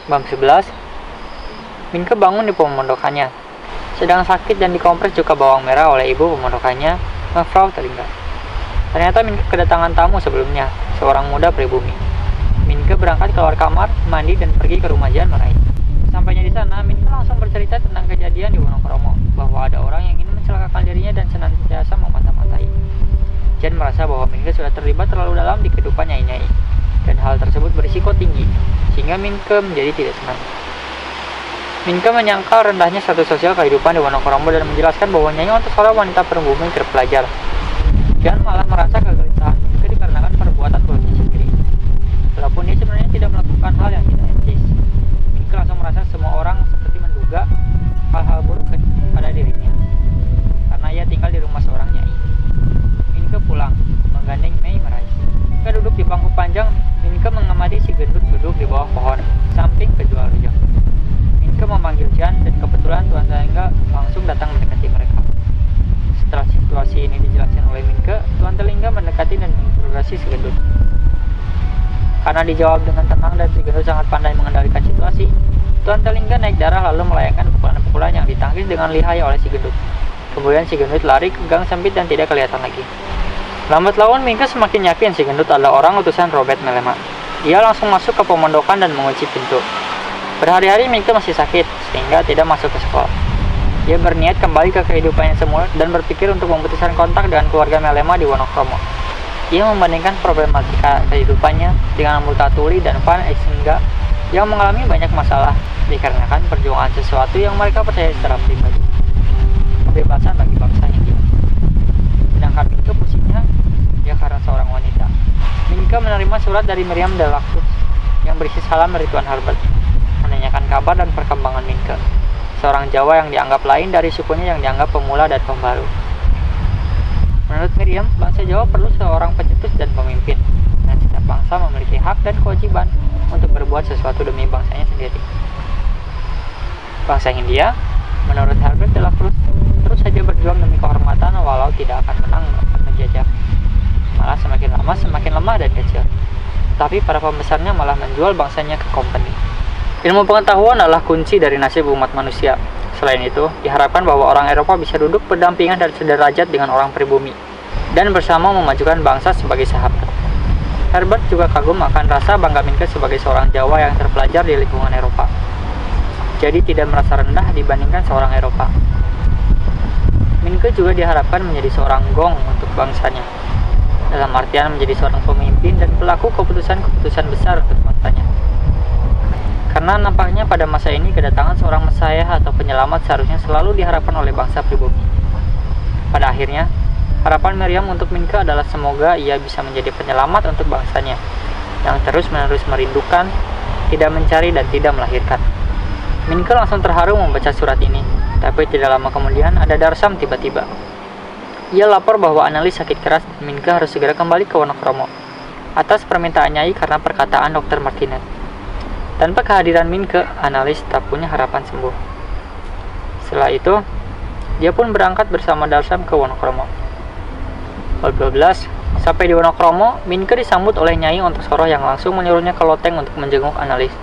Bab 11. Minke bangun di pemondokannya. Sedang sakit dan dikompres juga bawang merah oleh ibu pemondokannya, Mevrouw Telinga. Ternyata Minke kedatangan tamu sebelumnya, seorang muda pribumi. Minke berangkat keluar kamar, mandi, dan pergi ke rumah Jan Marais. Sampainya di sana, Minke langsung bercerita tentang kejadian di Wonokromo, bahwa ada orang yang ingin mencelakakan dirinya dan senantiasa memata-matai. Jan merasa bahwa Minke sudah terlibat terlalu dalam di kehidupan Nyai-Nyai, dan hal tersebut berisiko tinggi, sehingga Minke menjadi tidak senang. Minke menyangkal rendahnya status sosial kehidupan di Wonokromo dan menjelaskan bahwa Nyai untuk seorang wanita pribumi terpelajar. Jan malah merasa kegelisahan Minke dikarenakan perbuatan buruknya sendiri, walaupun dia sebenarnya tidak melakukan hal yang tidak etis. Minke langsung merasa semua orang seperti menduga hal-hal buruk pada dirinya, karena ia tinggal di rumah seorang Nyai. Minke pulang, menggandeng Nyai Marais. Minke duduk di bangku panjang. Minke mengamati si gendut duduk di bawah pohon, samping penjual rujak. Minke memanggil Jan, dan kebetulan Tuan Telinga langsung datang mendekati mereka. Setelah situasi ini dijelaskan oleh Minke, Tuan Telinga mendekati dan menginterogasi si gendut. Karena dijawab dengan tenang dan si gendut sangat pandai mengendalikan situasi, Tuan Telinga naik darah lalu melayangkan pukulan-pukulan yang ditangkis dengan lihai oleh si gendut. Kemudian si gendut lari ke gang sempit dan tidak kelihatan lagi. Lambat laun Minke semakin yakin si gendut adalah orang utusan Robert Mellema. Ia langsung masuk ke pemondokan dan mengunci pintu. Berhari-hari Minke masih sakit, sehingga tidak masuk ke sekolah. Ia berniat kembali ke kehidupannya semula dan berpikir untuk memutuskan kontak dengan keluarga Mellema di Wonokromo. Ia membandingkan problematika kehidupannya dengan Multatuli dan Van Eisenga yang mengalami banyak masalah dikarenakan perjuangan sesuatu yang mereka percaya secara pribadi, kebebasan bagi bangsa Hindia. Sedangkan Minke pusingnya ya karena seorang wanita. Minke menerima surat dari Miriam Delacruz yang berisi salam dari Tuan Herbert, menanyakan kabar dan perkembangan Minke, seorang Jawa yang dianggap lain dari sukunya yang dianggap pemula dan pembaru. Menurut Miriam, bangsa Jawa perlu seorang pencetus dan pemimpin, dan setiap bangsa memiliki hak dan kewajiban untuk berbuat sesuatu demi bangsanya sendiri. Bangsa Hindia, menurut Herbert Delacruz, terus saja berjuang demi kehormatan walau tidak akan menang melawan penjajah. Malah semakin lama semakin lemah dan kecil. Tapi para pembesarnya malah menjual bangsanya ke company. Ilmu pengetahuan adalah kunci dari nasib umat manusia. Selain itu, diharapkan bahwa orang Eropa bisa duduk berdampingan dan sederajat dengan orang pribumi, dan bersama memajukan bangsa sebagai sahabat. Herbert juga kagum akan rasa bangga Minke sebagai seorang Jawa yang terpelajar di lingkungan Eropa. Jadi tidak merasa rendah dibandingkan seorang Eropa. Minke juga diharapkan menjadi seorang gong untuk bangsanya, dalam artian menjadi seorang pemimpin dan pelaku keputusan-keputusan besar untuk bangsanya. Karena nampaknya pada masa ini kedatangan seorang Mesias atau penyelamat seharusnya selalu diharapkan oleh bangsa pribumi. Pada akhirnya, harapan Miriam untuk Minke adalah semoga ia bisa menjadi penyelamat untuk bangsanya, yang terus-menerus merindukan, tidak mencari dan tidak melahirkan. Minke langsung terharu membaca surat ini, tapi tidak lama kemudian ada Darsam tiba-tiba. Ia lapor bahwa Analis sakit keras dan Minke harus segera kembali ke Wonokromo atas permintaan Nyai karena perkataan Dr. Martinet. Tanpa kehadiran Minke, Analis tak punya harapan sembuh. Setelah itu, dia pun berangkat bersama Darsam ke Wonokromo. Bab 12. Sampai di Wonokromo, Minke disambut oleh Nyai Ontosoro yang langsung menyuruhnya ke loteng untuk menjenguk Analis.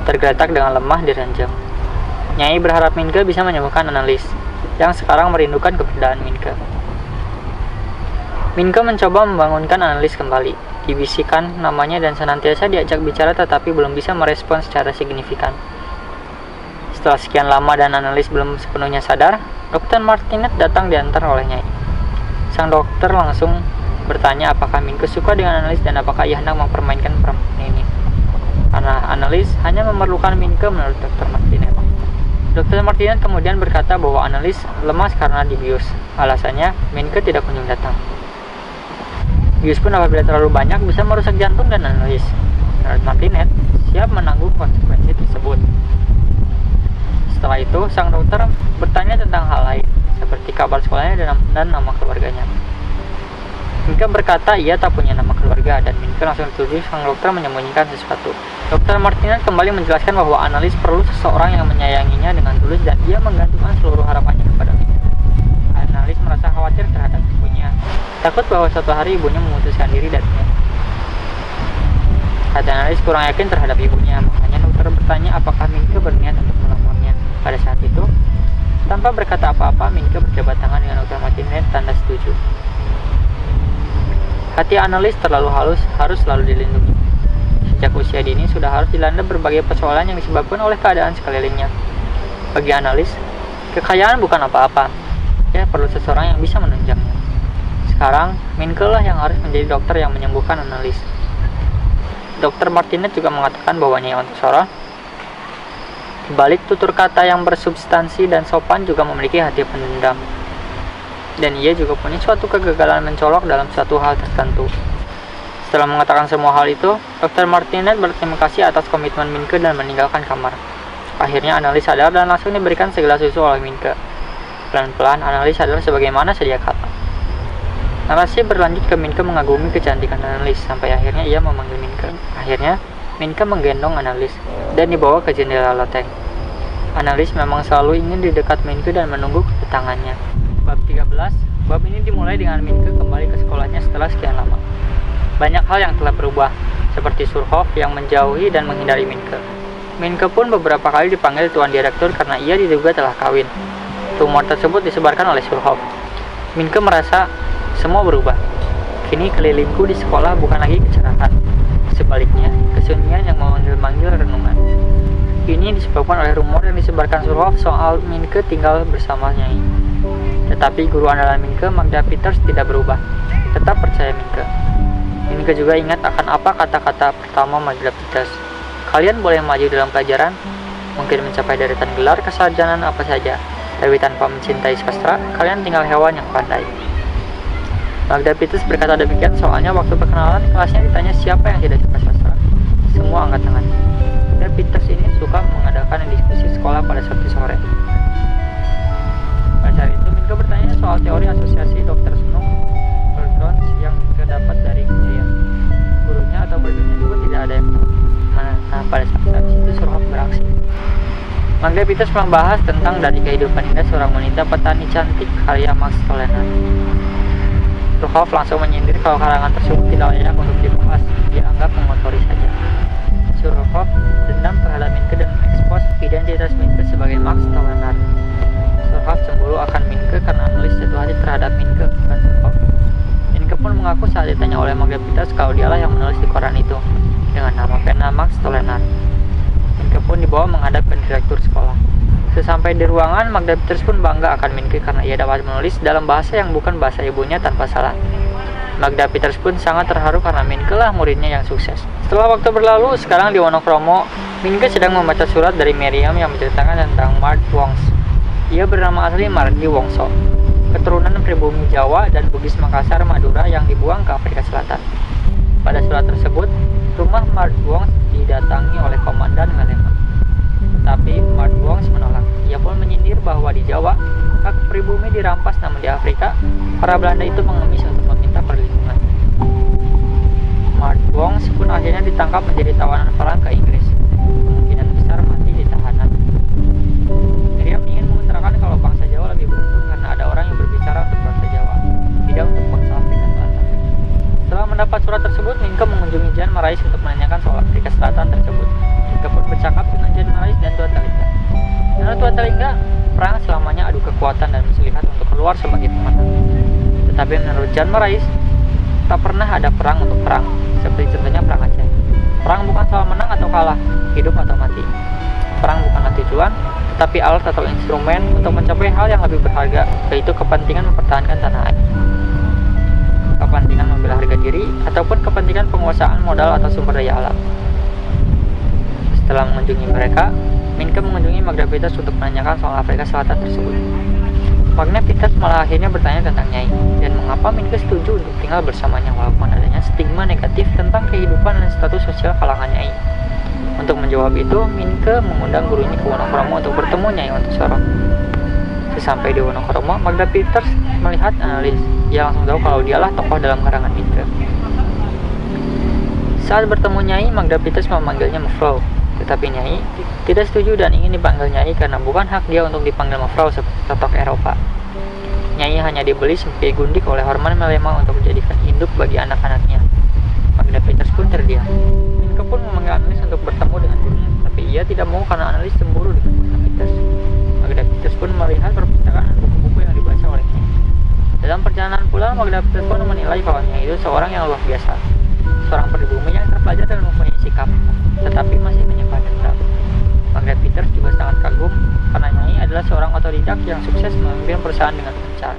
Tergeletak dengan lemah di ranjang. Nyai berharap Minke bisa menyembuhkan Analis, yang sekarang merindukan keberadaan Minke. Minke mencoba membangunkan Analis kembali. Dibisikkan namanya dan senantiasa diajak bicara tetapi belum bisa merespon secara signifikan. Setelah sekian lama dan Analis belum sepenuhnya sadar, Dr. Martinet datang diantar oleh Nyai. Sang dokter langsung bertanya apakah Minke suka dengan Analis dan apakah ia hendak mempermainkan perempuan ini. Karena Analis hanya memerlukan Minke menurut Dr. Martinet. Dr. Martinet kemudian berkata bahwa Analis lemas karena dibius. Alasannya, Minke tidak kunjung datang. Bius pun apabila terlalu banyak bisa merusak jantung dan Analis. Menurut Martinet, siap menanggung konsekuensi tersebut. Setelah itu, sang dokter bertanya tentang hal lain, seperti kabar sekolahnya dan nama keluarganya. Minke berkata ia tak punya nama keluarga, dan Minke langsung dituduh sang dokter menyembunyikan sesuatu. Dr. Martinet kembali menjelaskan bahwa Analis perlu seseorang yang menyayanginya dengan tulus dan dia menggantungkan seluruh harapannya kepada Minke. Analis merasa khawatir terhadap ibunya, takut bahwa suatu hari ibunya memutuskan diri darinya. Kata Analis kurang yakin terhadap ibunya, makanya dokter bertanya apakah Minke berniat untuk melapornya. Pada saat itu, tanpa berkata apa-apa, Minke berjabat tangan dengan Dr. Martinet tanda setuju. Hati analis terlalu halus harus selalu dilindungi. Sejak usia dini sudah harus dilanda berbagai persoalan yang disebabkan oleh keadaan sekelilingnya. Bagi analis, kekayaan bukan apa-apa. Dia perlu seseorang yang bisa menunjangnya. Sekarang, Minke lah yang harus menjadi dokter yang menyembuhkan analis. Dr. Martinet juga mengatakan bahwa Nyai Ontosoro, di balik tutur kata yang bersubstansi dan sopan, juga memiliki hati pendendam. Dan ia juga punya suatu kegagalan mencolok dalam suatu hal tertentu. Setelah mengatakan semua hal itu, Dr. Martinet berterima kasih atas komitmen Minke dan meninggalkan kamar. Akhirnya analis sadar dan langsung diberikan segelas susu oleh Minke. Pelan-pelan analis sadar sebagaimana sedia kata. Narasi berlanjut ke Minke mengagumi kecantikan analis sampai akhirnya ia memanggil Minke. Akhirnya, Minke menggendong analis dan dibawa ke jendela loteng. Analis memang selalu ingin di dekat Minke dan menunggu kedatangannya. Bab 13, bab ini dimulai dengan Minke kembali ke sekolahnya setelah sekian lama. Banyak hal yang telah berubah, seperti Surhoff yang menjauhi dan menghindari Minke. Minke pun beberapa kali dipanggil Tuan Direktur karena ia diduga telah kawin. Rumor tersebut disebarkan oleh Surhoff. Minke merasa semua berubah. Kini kelilingku di sekolah bukan lagi kecerahan. Sebaliknya, kesunyian yang memanggil-manggil renungan. Ini disebabkan oleh rumor yang disebarkan Surhoff soal Minke tinggal bersama Nyai. Tetapi guru andalan Minke, Magda Peters, tidak berubah. Tetap percaya Minke. Minke juga ingat akan apa kata-kata pertama Magda Peters. Kalian boleh maju dalam pelajaran, mungkin mencapai deretan gelar kesarjanaan apa saja, tapi tanpa mencintai sastra, kalian tinggal hewan yang pandai. Magda Peters berkata demikian soalnya waktu perkenalan kelasnya ditanya siapa yang tidak suka sastra. Semua angkat tangan. Magda Peters ini suka mengadakan diskusi sekolah pada Sabtu sore. Pada saat itu Minke bertanya soal teori asosiasi Dr. Snow Bertrand yang Minke dapat dari dia. Gurunya atau berdonya juga tidak ada yang tahu. Nah, pada saat itu Surhoff beraksi. Magda Peters membahas tentang dari kehidupan indah seorang wanita petani cantik karya Max Toleran. Surhoff langsung menyindir kalau karangan tersebut tidak layak untuk dibahas, dia anggap mengotori saja. Surhoff dendam terhadap Minke dan mengekspos identitas Minke sebagai Max Toleran. Surhoff cemburu akan Minke karena analis jatuh hati terhadap Minke, bukan Surhoff. Minke pun mengaku saat ditanya oleh Magda Peters kalau dialah yang menulis di koran itu dengan nama pena Max Toleran. Minke pun dibawa menghadap ke direktur sekolah. Sesampai di ruangan, Magda Peters pun bangga akan Minke karena ia dapat menulis dalam bahasa yang bukan bahasa ibunya tanpa salah. Magda Peters pun sangat terharu karena Minke lah muridnya yang sukses. Setelah waktu berlalu, sekarang di Wonokromo, Minke sedang membaca surat dari Miriam yang menceritakan tentang Mart Wongs. Ia bernama asli Mardi Wongso, keturunan pribumi Jawa dan Bugis Makassar, Madura yang dibuang ke Afrika Selatan. Pada surat tersebut, rumah Mart Wongs didatangi oleh Komandan Melema. Tapi Mart Wongs menolak. Ia pun menyindir bahwa di Jawa, hak pribumi dirampas, namun di Afrika, para Belanda itu mengemis untuk meminta perlindungan. Mart Wongs pun akhirnya ditangkap menjadi tawanan perang ke Inggris. Kemungkinan besar mati di tahanan. Miriam ingin mengutarakan kalau bangsa Jawa lebih beruntung karena ada orang yang berbicara untuk bangsa Jawa, tidak untuk bangsa Afrika Selatan. Setelah mendapat surat tersebut, Minke mengunjungi Jan Marais untuk menanyakan soal Afrika Selatan tersebut. Minke pun bercakap dengan Jan Marais dan Tuan Talingga. Menurut Tuan Talingga, perang selamanya adu kekuatan dan muslihat untuk keluar sebagai pemenang. Tetapi menurut Jan Marais, tak pernah ada perang untuk perang, seperti contohnya perang Aceh. Perang bukan soal menang atau kalah, hidup atau mati. Perang bukanlah tujuan, tetapi alat atau instrumen untuk mencapai hal yang lebih berharga, yaitu kepentingan mempertahankan tanah air. Kepentingan membela harga diri, ataupun kepentingan penguasaan modal atau sumber daya alam. Setelah mengunjungi mereka, Minke mengunjungi Magda Peters untuk menanyakan soal Afrika Selatan tersebut. Magda Peters malah akhirnya bertanya tentang Nyai, dan mengapa Minke setuju untuk tinggal bersamanya walaupun adanya stigma negatif tentang kehidupan dan status sosial kalangan Nyai. Untuk menjawab itu, Minke mengundang gurunya ke Wonokromo untuk bertemu Nyai Ontosoro. Sesampai di Wonokromo, Magda Peters melihat analis. Ia langsung tahu kalau dialah tokoh dalam karangan Minke. Saat bertemu Nyai, Magda Peters memanggilnya Mevrouw. Tetapi Nyai tidak setuju dan ingin dipanggil Nyai karena bukan hak dia untuk dipanggil Mevrouw seperti totok Eropa. Nyai hanya dibeli sebagai gundik oleh Horman Melema untuk menjadikan induk bagi anak-anaknya. Magda Peters pun terdiam. Minke pun memanggil analis untuk bertemu dengan gurunya, tapi tidak mau karena analis cemburu dengan Magda Peters. Magda Peters pun melihat perpustakaan dan buku-buku yang dibaca olehnya. Dalam perjalanan pulang, Magda Peters pun menilai kawannya itu seorang yang luar biasa, seorang pribumi yang terpelajar dan mempunyai sikap, tetapi masih menyimpan dendam. Magda Peters juga sangat kagum karena Nyai adalah seorang otodidak yang sukses memimpin perusahaan dengan lancar.